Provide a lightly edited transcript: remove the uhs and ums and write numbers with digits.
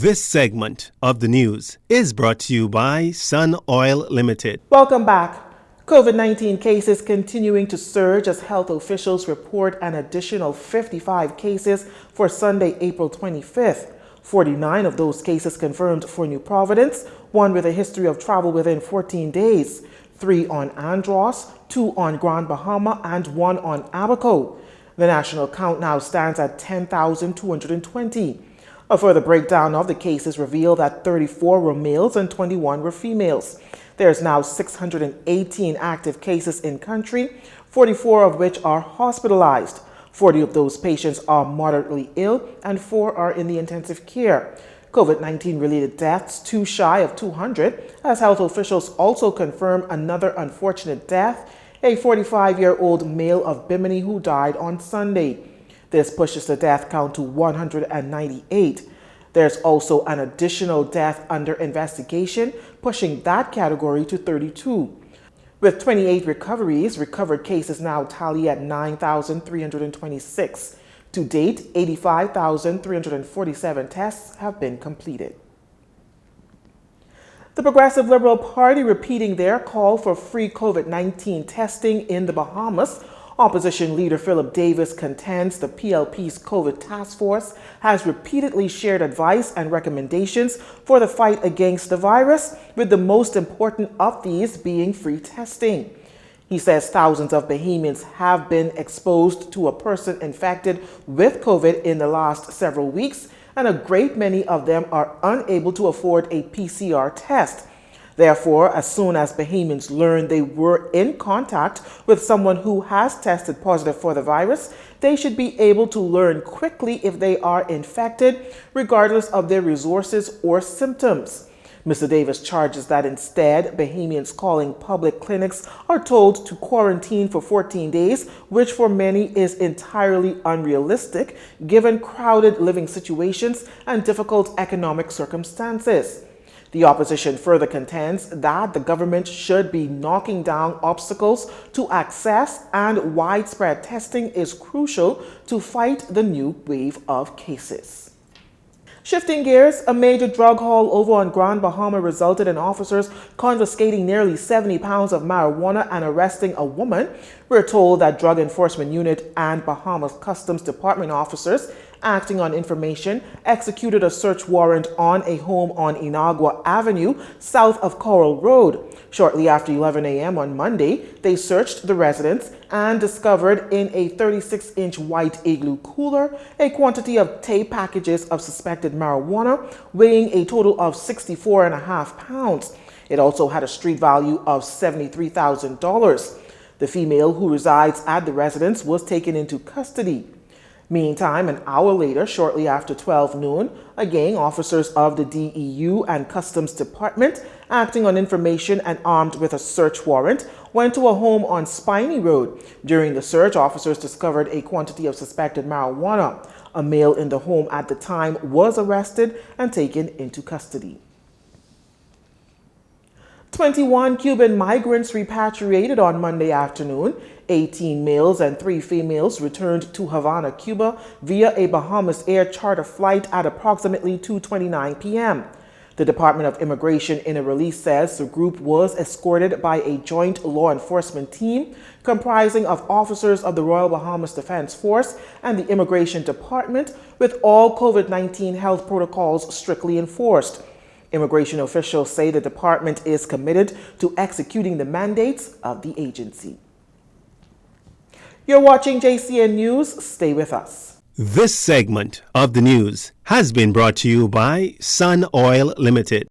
This segment of the news is brought to you by Sun Oil Limited. Welcome back. COVID-19 cases continuing to surge as health officials report an additional 55 cases for Sunday, April 25th. 49 of those cases confirmed for New Providence, one with a history of travel within 14 days, 3 on Andros, 2 on Grand Bahama, and 1 on Abaco. The national count now stands at 10,220. A further breakdown of the cases revealed that 34 were males and 21 were females. There's now 618 active cases in country, 44 of which are hospitalized. 40 of those patients are moderately ill and 4 are in the intensive care. COVID-19 related deaths too shy of 200 as health officials also confirm another unfortunate death, a 45-year-old male of Bimini who died on Sunday. This pushes the death count to 198. There's also an additional death under investigation, pushing that category to 32. With 28 recoveries, recovered cases now tally at 9,326. To date, 85,347 tests have been completed. The Progressive Liberal Party repeating their call for free COVID-19 testing in the Bahamas. Opposition leader Philip Davis contends the PLP's COVID task force has repeatedly shared advice and recommendations for the fight against the virus, with the most important of these being free testing. He says thousands of Bahamians have been exposed to a person infected with COVID in the last several weeks, and a great many of them are unable to afford a PCR test. Therefore, as soon as Bahamians learn they were in contact with someone who has tested positive for the virus, they should be able to learn quickly if they are infected, regardless of their resources or symptoms. Mr. Davis charges that instead, Bahamians calling public clinics are told to quarantine for 14 days, which for many is entirely unrealistic given crowded living situations and difficult economic circumstances. The opposition further contends that the government should be knocking down obstacles to access, and widespread testing is crucial to fight the new wave of cases. Shifting gears, a major drug haul over on Grand Bahama resulted in officers confiscating nearly 70 pounds of marijuana and arresting a woman. We're told that Drug Enforcement Unit and Bahamas Customs Department officers, acting on information, executed a search warrant on a home on Inagua Avenue, south of Coral Road. Shortly after 11 a.m. on Monday, they searched the residence and discovered in a 36-inch white igloo cooler a quantity of tape packages of suspected marijuana, weighing a total of 64.5 pounds. It also had a street value of $73,000. The female who resides at the residence was taken into custody. Meantime, an hour later, shortly after 12 noon, again, officers of the DEU and Customs Department, acting on information and armed with a search warrant, went to a home on Spiny Road. During the search, officers discovered a quantity of suspected marijuana. A male in the home at the time was arrested and taken into custody. 21 Cuban migrants repatriated on Monday afternoon. 18 males and 3 females returned to Havana, Cuba via a Bahamas Air charter flight at approximately 2:29 p.m. The Department of Immigration in a release says the group was escorted by a joint law enforcement team comprising of officers of the Royal Bahamas Defense Force and the Immigration Department, with all COVID-19 health protocols strictly enforced. Immigration officials say the department is committed to executing the mandates of the agency. You're watching Jcn News. Stay with us. This segment of the news has been brought to you by Sun Oil Limited.